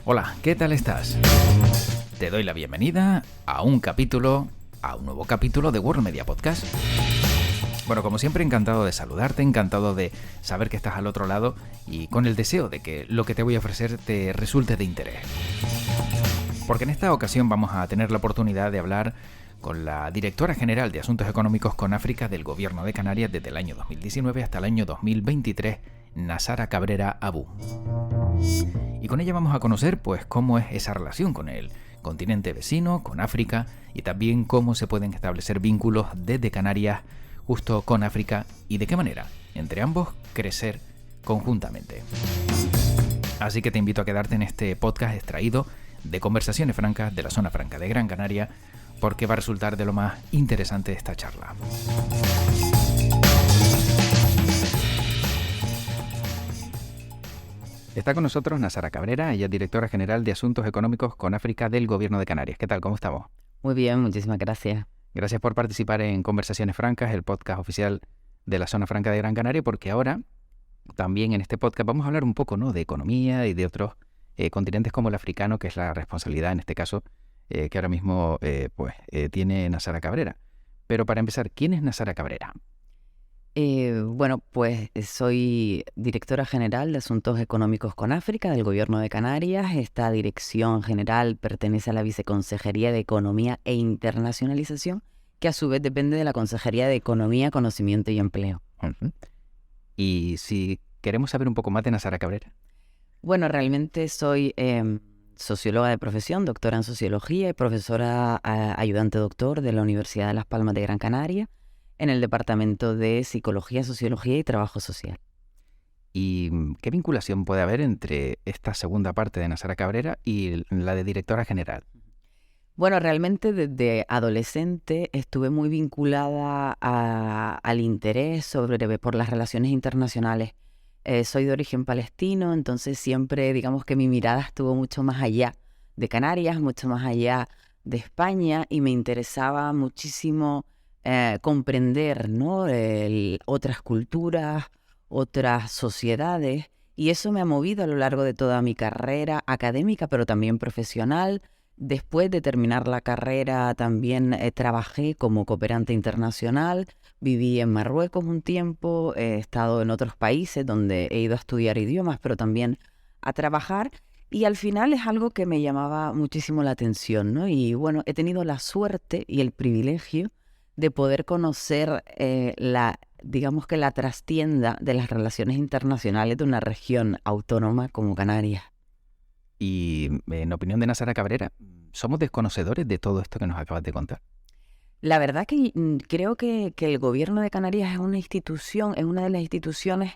Hola, ¿qué tal estás? Te doy la bienvenida a un nuevo capítulo de World Media Podcast. Bueno, como siempre, encantado de saludarte, encantado de saber que estás al otro lado y con el deseo de que lo que te voy a ofrecer te resulte de interés. Porque en esta ocasión vamos a tener la oportunidad de hablar con la directora general de Asuntos Económicos con África del Gobierno de Canarias desde el año 2019 hasta el año 2023, Nasara Cabrera Abu. Y con ella vamos a conocer pues cómo es esa relación con el continente vecino, con África, y también cómo se pueden establecer vínculos desde Canarias justo con África y de qué manera entre ambos crecer conjuntamente. Así que te invito a quedarte en este podcast extraído de Conversaciones Francas de la Zona Franca de Gran Canaria, porque va a resultar de lo más interesante esta charla. Está con nosotros Nasara Cabrera, ella es directora general de Asuntos Económicos con África del Gobierno de Canarias. ¿Qué tal? ¿Cómo estamos? Muy bien, muchísimas gracias. Gracias por participar en Conversaciones Francas, el podcast oficial de la Zona Franca de Gran Canaria, porque ahora también en este podcast vamos a hablar un poco, ¿no?, de economía y de otros continentes como el africano, que es la responsabilidad en este caso que ahora mismo tiene Nasara Cabrera. Pero para empezar, ¿quién es Nasara Cabrera? Soy directora general de Asuntos Económicos con África del Gobierno de Canarias. Esta dirección general pertenece a la Viceconsejería de Economía e Internacionalización, que a su vez depende de la Consejería de Economía, Conocimiento y Empleo. Uh-huh. Y si queremos saber un poco más de Nasara Cabrera. Bueno, realmente soy socióloga de profesión, doctora en sociología y profesora ayudante doctor de la Universidad de Las Palmas de Gran Canaria, en el Departamento de Psicología, Sociología y Trabajo Social. ¿Y qué vinculación puede haber entre esta segunda parte de Nasara Cabrera y la de directora general? Bueno, realmente desde adolescente estuve muy vinculada al interés por las relaciones internacionales. Soy de origen palestino, entonces siempre digamos que mi mirada estuvo mucho más allá de Canarias, mucho más allá de España, y me interesaba muchísimo comprender, ¿no?, otras culturas, otras sociedades, y eso me ha movido a lo largo de toda mi carrera académica, pero también profesional. Después de terminar la carrera también trabajé como cooperante internacional, viví en Marruecos un tiempo, he estado en otros países donde he ido a estudiar idiomas, pero también a trabajar, y al final es algo que me llamaba muchísimo la atención, ¿no? Y bueno, he tenido la suerte y el privilegio de poder conocer digamos que la trastienda de las relaciones internacionales de una región autónoma como Canarias. Y en opinión de Nasara Cabrera, ¿somos desconocedores de todo esto que nos acabas de contar? La verdad que creo que el Gobierno de Canarias es una institución, es una de las instituciones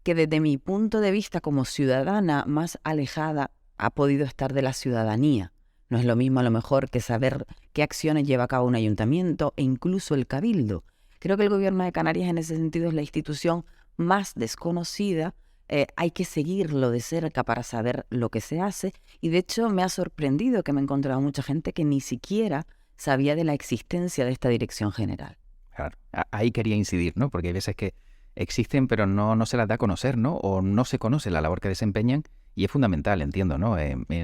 que desde mi punto de vista como ciudadana más alejada ha podido estar de la ciudadanía. No es lo mismo a lo mejor que saber qué acciones lleva a cabo un ayuntamiento e incluso el cabildo. Creo que el Gobierno de Canarias en ese sentido es la institución más desconocida. Hay que seguirlo de cerca para saber lo que se hace, y de hecho me ha sorprendido que me he encontrado mucha gente que ni siquiera sabía de la existencia de esta dirección general. Claro, ahí quería incidir, ¿no? Porque hay veces que existen pero no se las da a conocer, ¿no? O no se conoce la labor que desempeñan, y es fundamental, entiendo, ¿no?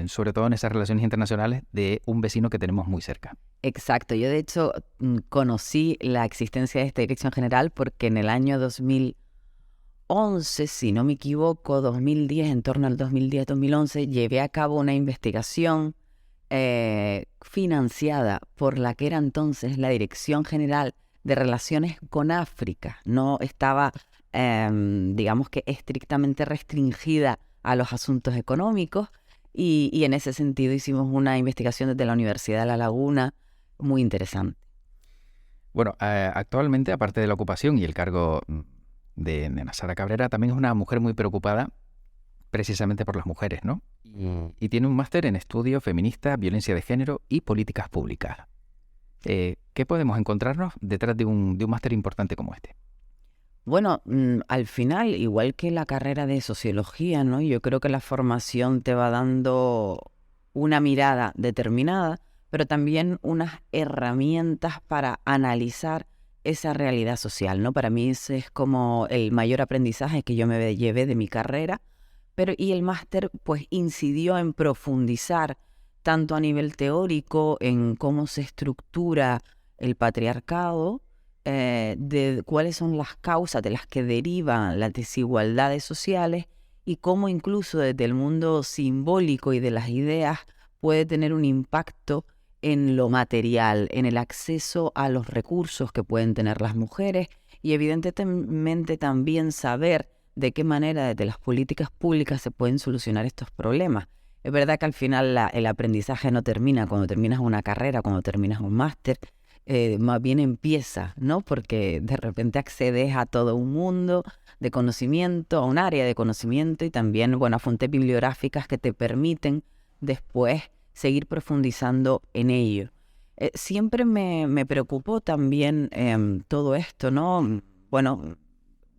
Sobre todo en esas relaciones internacionales de un vecino que tenemos muy cerca. Exacto, yo de hecho conocí la existencia de esta dirección general porque en el año 2011, si no me equivoco, 2010, en torno al 2010-2011, llevé a cabo una investigación financiada por la que era entonces la Dirección General de Relaciones con África. No estaba, digamos que estrictamente restringida a los asuntos económicos, y en ese sentido hicimos una investigación desde la Universidad de La Laguna muy interesante. Bueno, actualmente, aparte de la ocupación y el cargo de Nasara Cabrera, también es una mujer muy preocupada precisamente por las mujeres, ¿no? Y tiene un máster en estudio feminista, violencia de género y políticas públicas. ¿Qué podemos encontrarnos detrás de un máster importante como este? Bueno, al final, igual que la carrera de sociología, ¿no?, yo creo que la formación te va dando una mirada determinada, pero también unas herramientas para analizar esa realidad social, ¿no? Para mí ese es como el mayor aprendizaje que yo me llevé de mi carrera, y el máster pues incidió en profundizar tanto a nivel teórico en cómo se estructura el patriarcado, de cuáles son las causas de las que derivan las desigualdades sociales y cómo incluso desde el mundo simbólico y de las ideas puede tener un impacto en lo material, en el acceso a los recursos que pueden tener las mujeres y evidentemente también saber de qué manera desde las políticas públicas se pueden solucionar estos problemas. Es verdad que al final el aprendizaje no termina cuando terminas una carrera, cuando terminas un máster, más bien empieza, ¿no? Porque de repente accedes a todo un mundo de conocimiento, a un área de conocimiento y también, bueno, a fuentes bibliográficas que te permiten después seguir profundizando en ello. Siempre me preocupó también todo esto, ¿no? Bueno,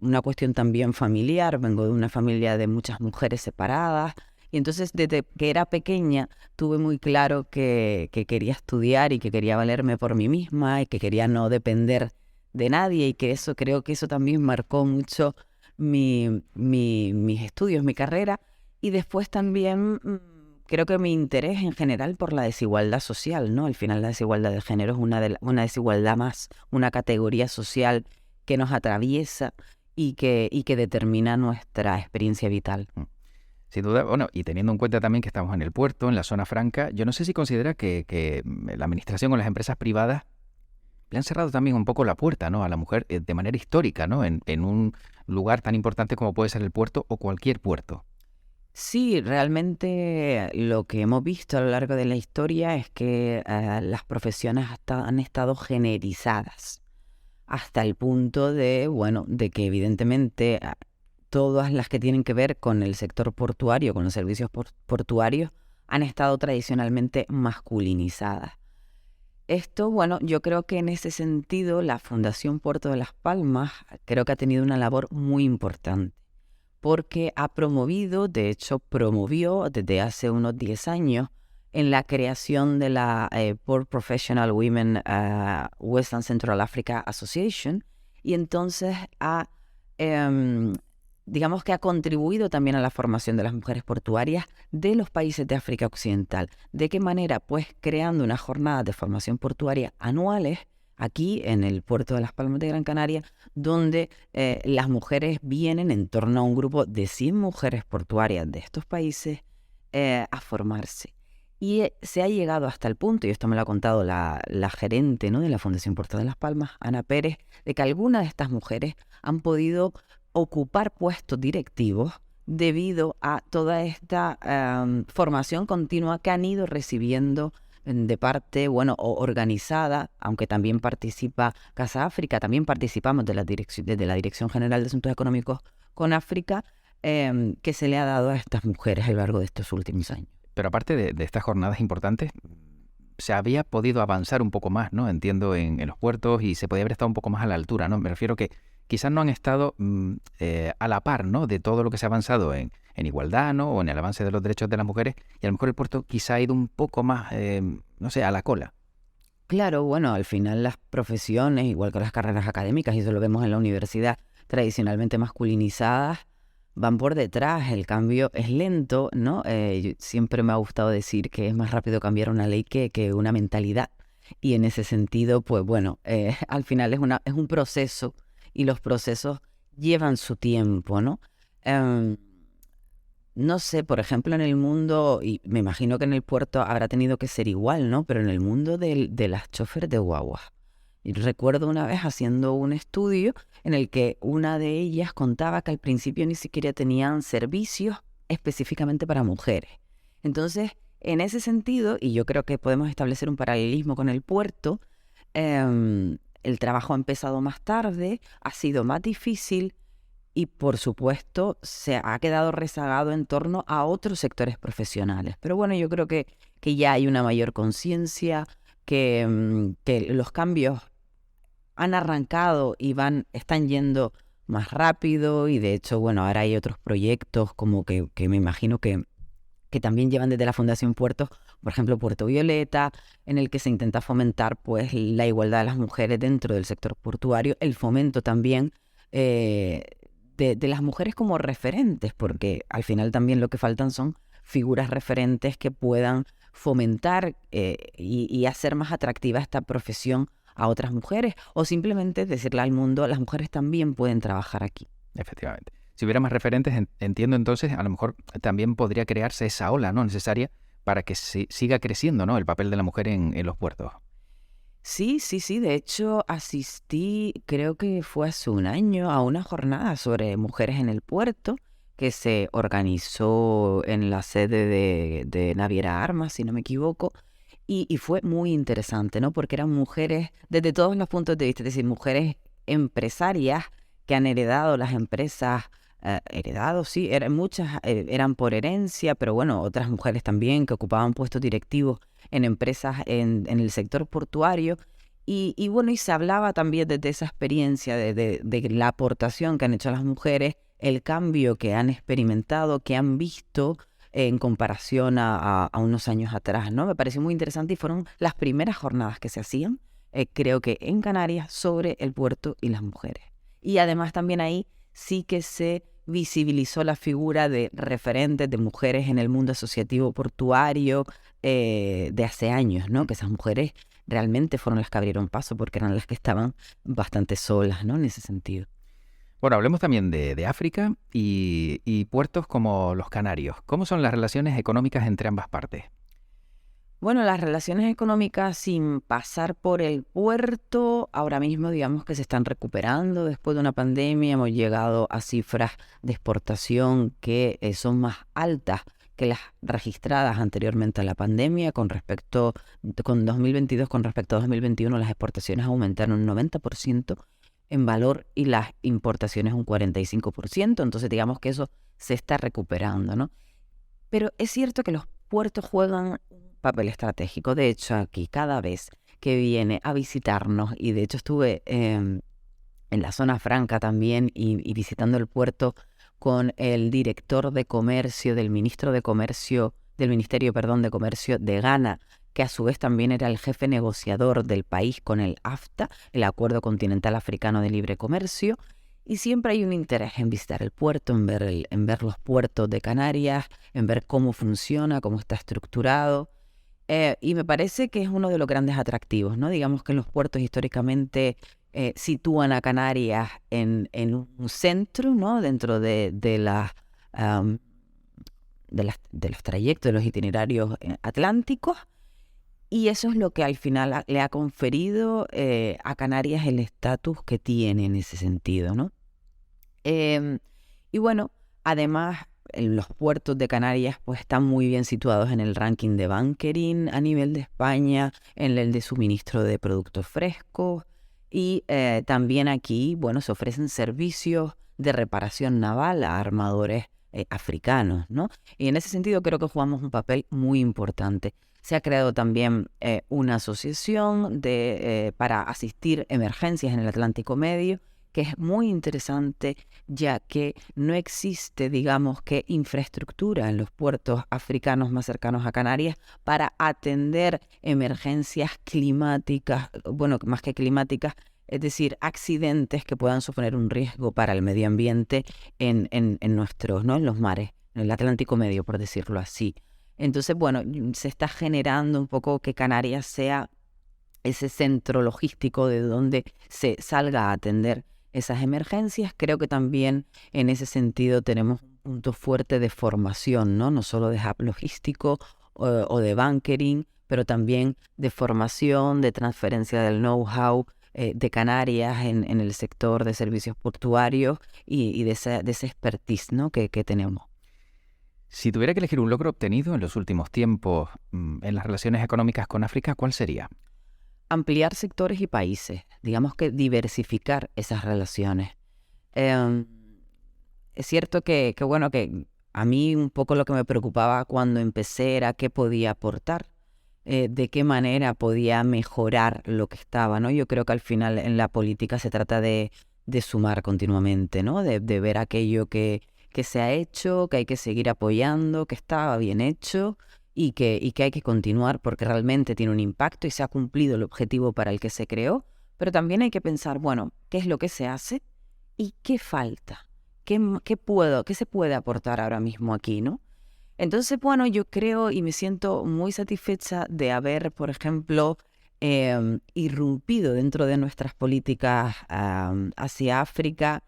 una cuestión también familiar, vengo de una familia de muchas mujeres separadas y entonces desde que era pequeña tuve muy claro que quería estudiar y que quería valerme por mí misma y que quería no depender de nadie y que eso creo que eso también marcó mucho mis estudios, mi carrera y después también creo que mi interés en general por la desigualdad social, ¿no? Al final la desigualdad de género es una desigualdad más, una categoría social que nos atraviesa y que determina nuestra experiencia vital. Sin duda, bueno, y teniendo en cuenta también que estamos en el puerto, en la zona franca, yo no sé si considera que la administración o las empresas privadas le han cerrado también un poco la puerta, ¿no?, a la mujer de manera histórica, ¿no?, en un lugar tan importante como puede ser el puerto o cualquier puerto. Sí, realmente lo que hemos visto a lo largo de la historia es que las profesiones han estado generizadas hasta el punto de, bueno, de que evidentemente todas las que tienen que ver con el sector portuario, con los servicios portuarios, han estado tradicionalmente masculinizadas. Esto, bueno, yo creo que en ese sentido la Fundación Puerto de Las Palmas creo que ha tenido una labor muy importante porque ha promovido, de hecho promovió desde hace unos 10 años en la creación de la Port Professional Women West and Central Africa Association y entonces digamos que ha contribuido también a la formación de las mujeres portuarias de los países de África Occidental. ¿De qué manera? Pues creando unas jornadas de formación portuaria anuales aquí en el puerto de Las Palmas de Gran Canaria, donde las mujeres vienen en torno a un grupo de 100 mujeres portuarias de estos países a formarse. Y se ha llegado hasta el punto, y esto me lo ha contado la gerente, ¿no?, de la Fundación Puerto de Las Palmas, Ana Pérez, de que algunas de estas mujeres han podido ocupar puestos directivos debido a toda esta formación continua que han ido recibiendo de parte, bueno, organizada, aunque también participa Casa África, también participamos desde la Dirección General de Asuntos Económicos con África, que se le ha dado a estas mujeres a lo largo de estos últimos años. Pero aparte de estas jornadas importantes, se había podido avanzar un poco más, ¿no? Entiendo, en los puertos y se podía haber estado un poco más a la altura, ¿no? Me refiero que quizás no han estado a la par, ¿no?, de todo lo que se ha avanzado en igualdad, ¿no?, o en el avance de los derechos de las mujeres, y a lo mejor el puerto quizá ha ido un poco más, no sé, a la cola. Claro, bueno, al final las profesiones, igual que las carreras académicas, y eso lo vemos en la universidad, tradicionalmente masculinizadas, van por detrás. El cambio es lento, ¿no? Siempre me ha gustado decir que es más rápido cambiar una ley que una mentalidad. Y en ese sentido, pues bueno, al final es un proceso y los procesos llevan su tiempo, ¿no? No sé, por ejemplo, en el mundo, y me imagino que en el puerto habrá tenido que ser igual, ¿no? Pero en el mundo de las choferes de guagua. Y recuerdo una vez haciendo un estudio en el que una de ellas contaba que al principio ni siquiera tenían servicios específicamente para mujeres. Entonces, en ese sentido, y yo creo que podemos establecer un paralelismo con el puerto, el trabajo ha empezado más tarde, ha sido más difícil y, por supuesto, se ha quedado rezagado en torno a otros sectores profesionales. Pero bueno, yo creo que ya hay una mayor conciencia, que los cambios han arrancado y están yendo más rápido y de hecho, bueno, ahora hay otros proyectos como que me imagino que también llevan desde la Fundación Puertos, por ejemplo, Puerto Violeta, en el que se intenta fomentar pues la igualdad de las mujeres dentro del sector portuario, el fomento también de las mujeres como referentes, porque al final también lo que faltan son figuras referentes que puedan fomentar y hacer más atractiva esta profesión a otras mujeres, o simplemente decirle al mundo, las mujeres también pueden trabajar aquí. Efectivamente. Si hubiera más referentes, entiendo entonces, a lo mejor también podría crearse esa ola, ¿no?, necesaria para que siga creciendo, ¿no?, el papel de la mujer en los puertos. Sí, sí, sí. De hecho, asistí, creo que fue hace un año, a una jornada sobre mujeres en el puerto que se organizó en la sede de Naviera Armas, si no me equivoco, y fue muy interesante, ¿no? Porque eran mujeres desde todos los puntos de vista, es decir, mujeres empresarias que han heredado las empresas, heredado, sí, eran muchas, eran por herencia, pero bueno, otras mujeres también que ocupaban puestos directivos en empresas en el sector portuario. Y bueno, y se hablaba también de esa experiencia, de la aportación que han hecho las mujeres, el cambio que han experimentado, que han visto en comparación a unos años atrás, ¿no? Me pareció muy interesante y fueron las primeras jornadas que se hacían, creo que en Canarias, sobre el puerto y las mujeres. Y además también ahí sí que se visibilizó la figura de referentes de mujeres en el mundo asociativo portuario de hace años, ¿no? Que esas mujeres realmente fueron las que abrieron paso porque eran las que estaban bastante solas, ¿no? En ese sentido. Bueno, hablemos también de África y puertos como los Canarios. ¿Cómo son las relaciones económicas entre ambas partes? Bueno, las relaciones económicas sin pasar por el puerto, ahora mismo digamos que se están recuperando después de una pandemia. Hemos llegado a cifras de exportación que son más altas que las registradas anteriormente a la pandemia. Con 2022 con respecto a 2021, las exportaciones aumentaron un 90% en valor y las importaciones un 45%. Entonces digamos que eso se está recuperando, ¿no? Pero es cierto que los puertos juegan un papel estratégico. De hecho, aquí cada vez que viene a visitarnos, y de hecho estuve en la zona franca también y visitando el puerto con el director de comercio del ministro de comercio, del Ministerio, perdón, de Comercio de Ghana, que a su vez también era el jefe negociador del país con el AFTA, el Acuerdo Continental Africano de Libre Comercio. Y siempre hay un interés en visitar el puerto, en ver los puertos de Canarias, en ver cómo funciona, cómo está estructurado. Y me parece que es uno de los grandes atractivos, ¿no? Digamos que los puertos históricamente sitúan a Canarias en un centro, ¿no? Dentro am, de los trayectos, de los itinerarios atlánticos. Y eso es lo que al final le ha conferido a Canarias el estatus que tiene en ese sentido, ¿no? Em, y bueno, además, los puertos de Canarias pues están muy bien situados en el ranking de bunkering a nivel de España, en el de suministro de productos frescos y también aquí, bueno, se ofrecen servicios de reparación naval a armadores africanos, ¿no? Y en ese sentido creo que jugamos un papel muy importante. Se ha creado también una asociación para asistir emergencias en el Atlántico Medio, que es muy interesante, ya que no existe, digamos, que infraestructura en los puertos africanos más cercanos a Canarias para atender emergencias climáticas, bueno, más que climáticas, es decir, accidentes que puedan suponer un riesgo para el medio ambiente en nuestros, ¿no? En los mares, en el Atlántico Medio, por decirlo así. Entonces, bueno, se está generando un poco que Canarias sea ese centro logístico de donde se salga a atender esas emergencias. Creo que también en ese sentido tenemos un punto fuerte de formación, ¿no? No solo de hub logístico o de bunkering, pero también de formación, de transferencia del know-how de Canarias en el sector de servicios portuarios y de esa expertise, ¿no? que tenemos. Si tuviera que elegir un logro obtenido en los últimos tiempos en las relaciones económicas con África, ¿cuál sería? Ampliar sectores y países, digamos que diversificar esas relaciones. Em, es cierto bueno, que a mí un poco lo que me preocupaba cuando empecé era qué podía aportar, de qué manera podía mejorar lo que estaba, ¿no? Yo creo que al final en la política se trata de sumar continuamente, ¿no? De ver aquello que se ha hecho, que hay que seguir apoyando, que estaba bien hecho y que hay que continuar porque realmente tiene un impacto y se ha cumplido el objetivo para el que se creó, pero también hay que pensar, bueno, ¿qué es lo que se hace y qué falta? ¿Qué se puede aportar ahora mismo aquí, ¿no? Entonces, bueno, yo creo y me siento muy satisfecha de haber, por ejemplo, irrumpido dentro de nuestras políticas hacia África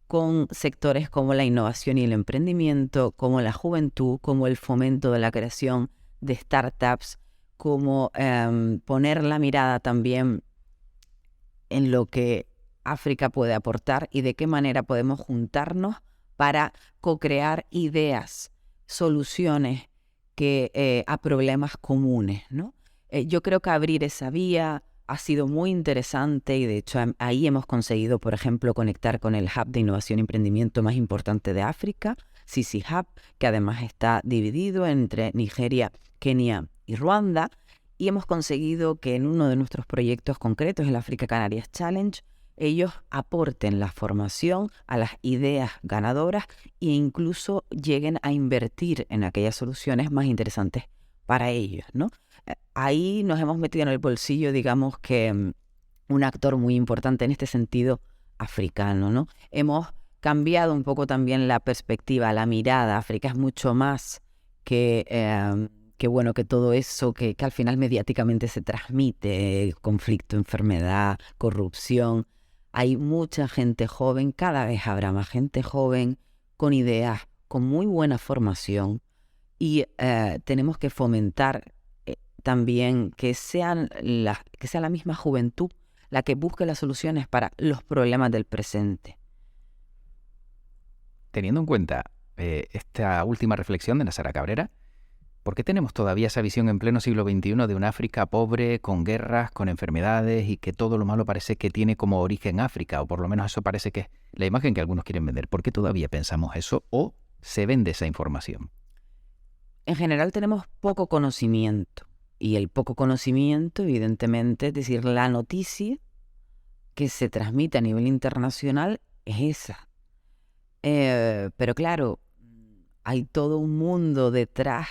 con sectores como la innovación y el emprendimiento, como la juventud, como el fomento de la creación de startups, como poner la mirada también en lo que África puede aportar y de qué manera podemos juntarnos para co-crear ideas, soluciones a problemas comunes, ¿no? Yo creo que abrir esa vía ha sido muy interesante y de hecho ahí hemos conseguido, por ejemplo, conectar con el hub de innovación y emprendimiento más importante de África, Sisi Hub, que además está dividido entre Nigeria, Kenia y Ruanda, y hemos conseguido que en uno de nuestros proyectos concretos, el Africa Canarias Challenge, ellos aporten la formación a las ideas ganadoras e incluso lleguen a invertir en aquellas soluciones más interesantes para ellos, ¿no? Ahí nos hemos metido en el bolsillo, digamos que un actor muy importante en este sentido africano, ¿no? Hemos cambiado un poco también la perspectiva, la mirada. África es mucho más que todo eso que al final mediáticamente se transmite, conflicto, enfermedad, corrupción. Hay mucha gente joven, cada vez habrá más gente joven, con ideas, con muy buena formación, y tenemos que fomentar también que sea la misma juventud la que busque las soluciones para los problemas del presente. Teniendo en cuenta esta última reflexión de Nasara Cabrera, ¿por qué tenemos todavía esa visión en pleno siglo XXI de una África pobre, con guerras, con enfermedades y que todo lo malo parece que tiene como origen África? O por lo menos eso parece que es la imagen que algunos quieren vender. ¿Por qué todavía pensamos eso o se vende esa información? En general tenemos poco conocimiento. Y el poco conocimiento, evidentemente, es decir, la noticia que se transmite a nivel internacional es esa. Pero claro, hay todo un mundo detrás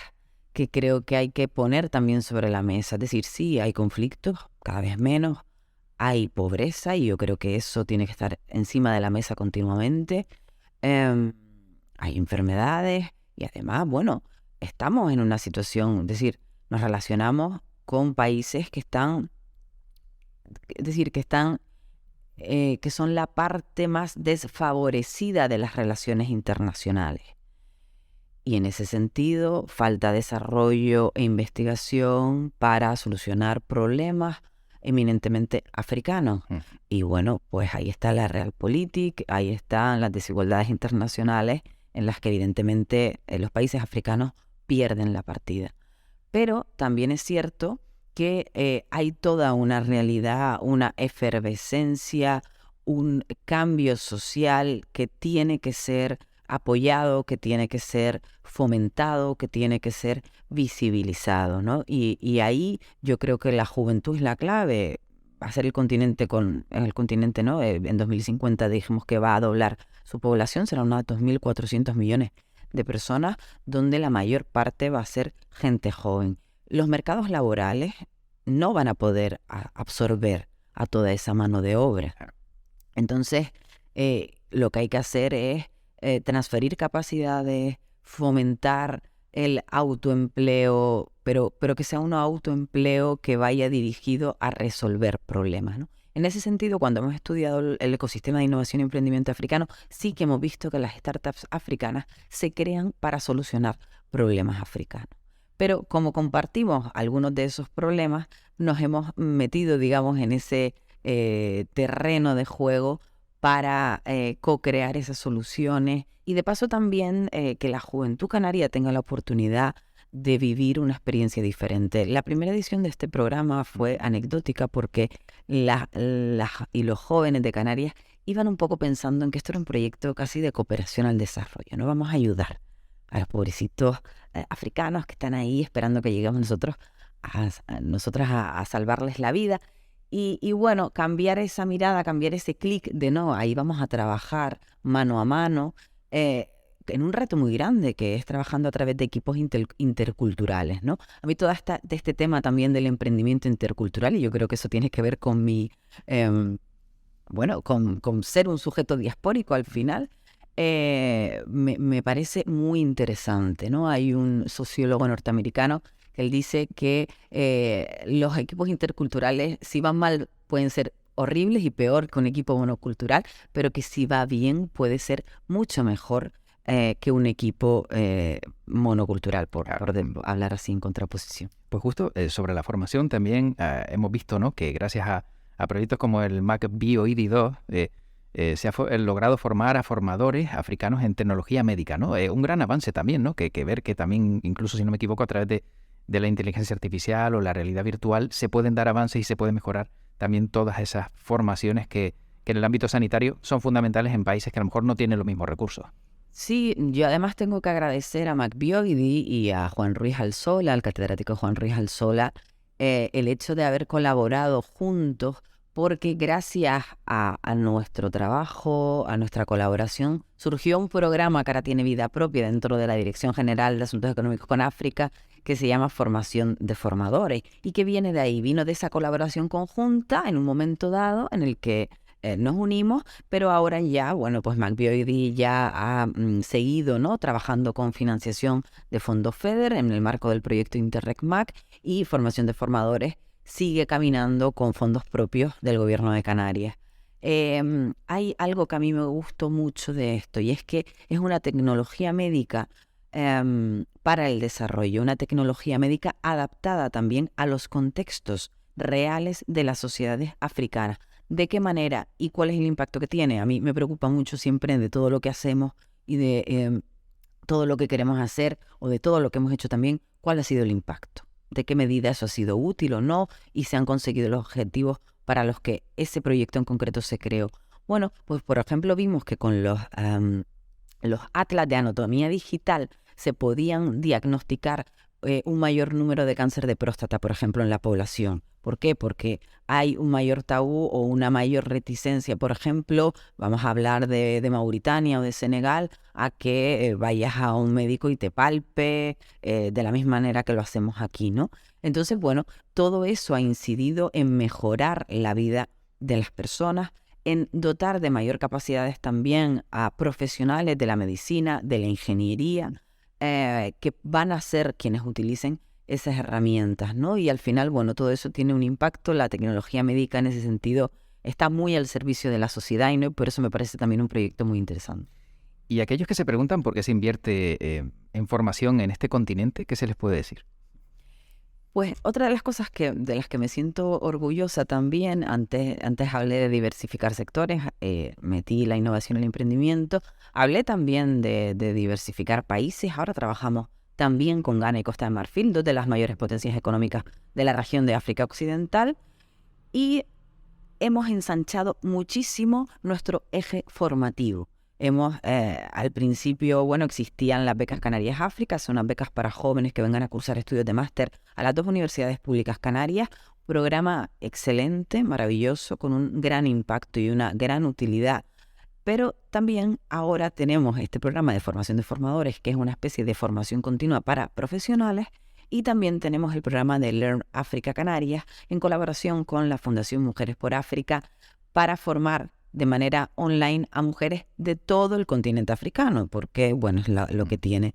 que creo que hay que poner también sobre la mesa. Es decir, sí, hay conflictos, cada vez menos, hay pobreza y yo creo que eso tiene que estar encima de la mesa continuamente. Hay enfermedades y además, bueno, estamos en una situación, es decir, nos relacionamos con países que están, es decir, que son la parte más desfavorecida de las relaciones internacionales. Y en ese sentido, falta desarrollo e investigación para solucionar problemas eminentemente africanos. Y bueno, pues ahí está la Realpolitik, ahí están las desigualdades internacionales en las que evidentemente los países africanos pierden la partida. Pero también es cierto que hay toda una realidad, una efervescencia, un cambio social que tiene que ser apoyado, que tiene que ser fomentado, que tiene que ser visibilizado, ¿no? Y ahí yo creo que la juventud es la clave. Va a ser el continente, ¿no? En 2050 dijimos que va a doblar su población, será unos 2.400 millones de personas, donde la mayor parte va a ser gente joven. Los mercados laborales no van a poder absorber a toda esa mano de obra. Entonces, lo que hay que hacer es transferir capacidades, fomentar el autoempleo, pero que sea un autoempleo que vaya dirigido a resolver problemas, ¿no? En ese sentido, cuando hemos estudiado el ecosistema de innovación y emprendimiento africano, sí que hemos visto que las startups africanas se crean para solucionar problemas africanos. Pero como compartimos algunos de esos problemas, nos hemos metido, digamos, en ese terreno de juego para co-crear esas soluciones y de paso también que la juventud canaria tenga la oportunidad de vivir una experiencia diferente. La primera edición de este programa fue anecdótica porque los jóvenes de Canarias iban un poco pensando en que esto era un proyecto casi de cooperación al desarrollo, ¿no? Vamos a ayudar a los pobrecitos africanos que están ahí esperando que lleguemos nosotros a salvarles la vida. Y bueno, cambiar esa mirada, cambiar ese clic de no, ahí vamos a trabajar mano a mano, en un reto muy grande que es trabajando a través de equipos interculturales, ¿no? A mí todo este tema también del emprendimiento intercultural, y yo creo que eso tiene que ver con con ser un sujeto diaspórico al final, me parece muy interesante, ¿no? Hay un sociólogo norteamericano que él dice que los equipos interculturales, si van mal, pueden ser horribles y peor que un equipo monocultural, pero que si va bien puede ser mucho mejor que un equipo monocultural, Claro. hablar así en contraposición. Pues justo sobre la formación también hemos visto, ¿no?, que gracias a proyectos como el MacBioID2 se ha logrado formar a formadores africanos en tecnología médica, ¿no? Un gran avance también, ¿no? Que ver que también, incluso si no me equivoco, a través de la inteligencia artificial o la realidad virtual, se pueden dar avances y se puede mejorar también todas esas formaciones que en el ámbito sanitario son fundamentales en países que a lo mejor no tienen los mismos recursos. Sí, yo además tengo que agradecer a MacBioidy y a Juan Ruiz Alzola, al catedrático Juan Ruiz Alzola, el hecho de haber colaborado juntos, porque gracias a nuestro trabajo, a nuestra colaboración, surgió un programa que ahora tiene vida propia dentro de la Dirección General de Asuntos Económicos con África, que se llama Formación de Formadores, y que viene de ahí, vino de esa colaboración conjunta en un momento dado en el que nos unimos, pero ahora ya, bueno, pues MacBioidy ya ha seguido, ¿no?, trabajando con financiación de fondos FEDER en el marco del proyecto Interreg Mac, y Formación de Formadores sigue caminando con fondos propios del Gobierno de Canarias. Hay algo que a mí me gustó mucho de esto, y es que es una tecnología médica para el desarrollo, una tecnología médica adaptada también a los contextos reales de las sociedades africanas. ¿De qué manera y cuál es el impacto que tiene? A mí me preocupa mucho siempre de todo lo que hacemos y de todo lo que queremos hacer, o de todo lo que hemos hecho también, cuál ha sido el impacto, de qué medida eso ha sido útil o no, y se han conseguido los objetivos para los que ese proyecto en concreto se creó. Bueno, pues por ejemplo vimos que con los atlas de anatomía digital se podían diagnosticar un mayor número de cáncer de próstata, por ejemplo, en la población. ¿Por qué? Porque hay un mayor tabú o una mayor reticencia, por ejemplo, vamos a hablar de Mauritania o de Senegal, a que vayas a un médico y te palpe de la misma manera que lo hacemos aquí, ¿no? Entonces, bueno, todo eso ha incidido en mejorar la vida de las personas, en dotar de mayor capacidades también a profesionales de la medicina, de la ingeniería, que van a ser quienes utilicen esas herramientas, ¿no? Y al final, bueno, todo eso tiene un impacto. La tecnología médica en ese sentido está muy al servicio de la sociedad, ¿no? Y por eso me parece también un proyecto muy interesante. Y aquellos que se preguntan por qué se invierte en formación en este continente, ¿qué se les puede decir? Pues otra de las cosas de las que me siento orgullosa también, antes hablé de diversificar sectores, metí la innovación y el emprendimiento, hablé también de diversificar países. Ahora trabajamos también con Ghana y Costa de Marfil, dos de las mayores potencias económicas de la región de África Occidental, y hemos ensanchado muchísimo nuestro eje formativo. Al principio, bueno, existían las becas Canarias África, son unas becas para jóvenes que vengan a cursar estudios de máster a las dos universidades públicas canarias. Programa excelente, maravilloso, con un gran impacto y una gran utilidad. Pero también ahora tenemos este programa de formación de formadores, que es una especie de formación continua para profesionales, y también tenemos el programa de Learn África Canarias, en colaboración con la Fundación Mujeres por África, para formar de manera online a mujeres de todo el continente africano, porque, bueno, es lo que tiene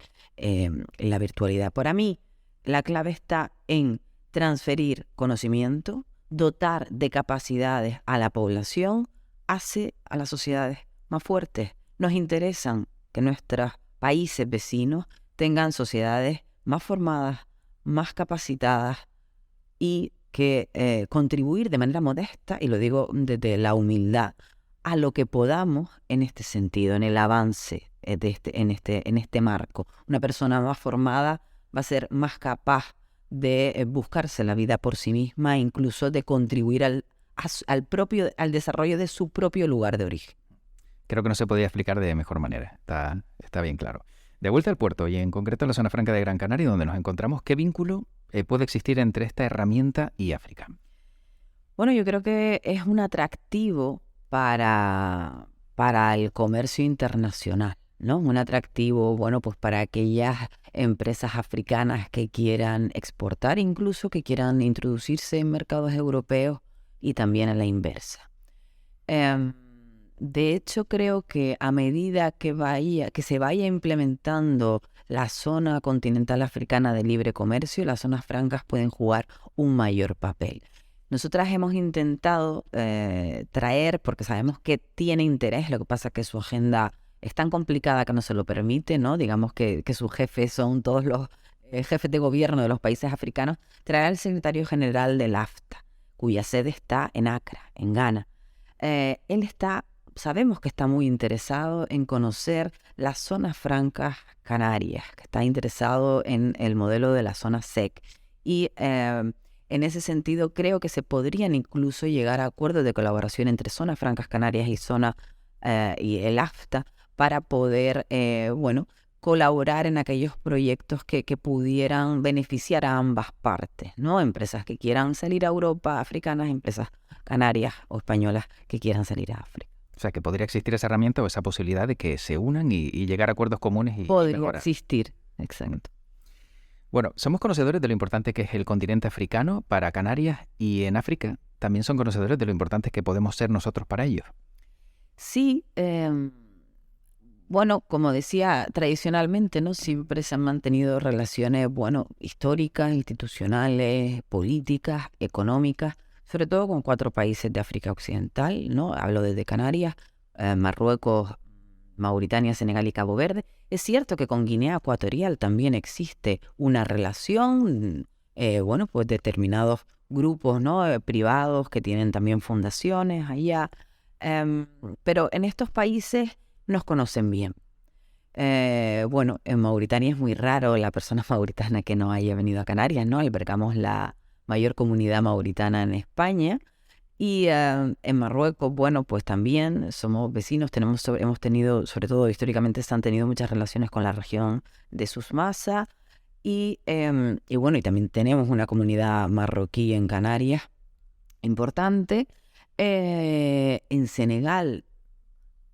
la virtualidad. Para mí, la clave está en transferir conocimiento, dotar de capacidades a la población, hace a las sociedades más fuertes. Nos interesan que nuestros países vecinos tengan sociedades más formadas, más capacitadas, y que contribuir de manera modesta, y lo digo desde la humildad, a lo que podamos en este sentido, en el avance en este marco. Una persona más formada va a ser más capaz de buscarse la vida por sí misma, incluso de contribuir al desarrollo de su propio lugar de origen. Creo que no se podía explicar de mejor manera. Está bien claro. De vuelta al puerto, y en concreto en la zona franca de Gran Canaria, donde nos encontramos, ¿qué vínculo puede existir entre esta herramienta y África? Bueno, yo creo que es un atractivo para el comercio internacional, ¿no? Un atractivo, bueno, pues para aquellas empresas africanas que quieran exportar, incluso que quieran introducirse en mercados europeos, y también a la inversa. De hecho, creo que a medida que se vaya implementando la zona continental africana de libre comercio, las zonas francas pueden jugar un mayor papel. Nosotras hemos intentado traer, porque sabemos que tiene interés, lo que pasa es que su agenda es tan complicada que no se lo permite, ¿no? Digamos que sus jefes son todos los jefes de gobierno de los países africanos, traer al secretario general del AFTA, cuya sede está en Accra, en Ghana. Sabemos que está muy interesado en conocer las zonas francas canarias, que está interesado en el modelo de la zona SEC. Y en ese sentido creo que se podrían incluso llegar a acuerdos de colaboración entre zonas francas canarias y el AFTA para poder, colaborar en aquellos proyectos que pudieran beneficiar a ambas partes, ¿no? Empresas que quieran salir a Europa, africanas, empresas canarias o españolas que quieran salir a África. O sea, que podría existir esa herramienta o esa posibilidad de que se unan y llegar a acuerdos comunes y Podría mejorar. existir, exacto. Bueno, somos conocedores de lo importante que es el continente africano para Canarias y en África también son conocedores de lo importante que podemos ser nosotros para ellos. Sí, como decía, tradicionalmente, ¿no? Siempre se han mantenido relaciones, históricas, institucionales, políticas, económicas, sobre todo con 4 países de África Occidental, ¿no? Hablo desde Canarias, Marruecos, Mauritania, Senegal y Cabo Verde. Es cierto que con Guinea Ecuatorial también existe una relación, pues determinados grupos, ¿no? Privados que tienen también fundaciones allá, pero en estos países nos conocen bien. En Mauritania es muy raro la persona mauritana que no haya venido a Canarias, ¿no? Albergamos la mayor comunidad mauritana en España. Y en Marruecos, pues también somos vecinos, hemos tenido, sobre todo históricamente, se han tenido muchas relaciones con la región de Souss-Massa. Y también tenemos una comunidad marroquí en Canarias importante. En Senegal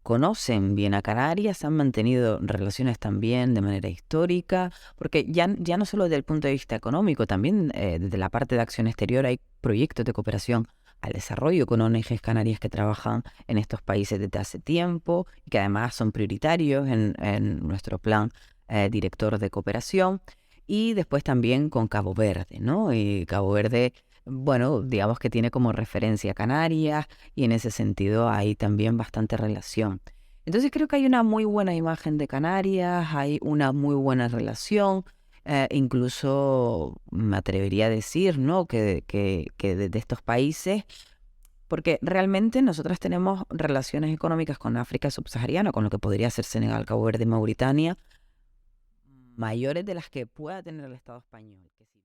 conocen bien a Canarias, han mantenido relaciones también de manera histórica, porque ya no solo desde el punto de vista económico, también desde la parte de acción exterior hay proyectos de cooperación al desarrollo con ONGs canarias que trabajan en estos países desde hace tiempo y que además son prioritarios en nuestro plan director de cooperación. Y después también con Cabo Verde, ¿no? Y Cabo Verde, digamos que tiene como referencia Canarias y en ese sentido hay también bastante relación. Entonces creo que hay una muy buena imagen de Canarias, hay una muy buena relación, incluso me atrevería a decir, ¿no? que de estos países, porque realmente nosotras tenemos relaciones económicas con África subsahariana, con lo que podría ser Senegal, Cabo Verde y Mauritania, mayores de las que pueda tener el Estado español. Que sí.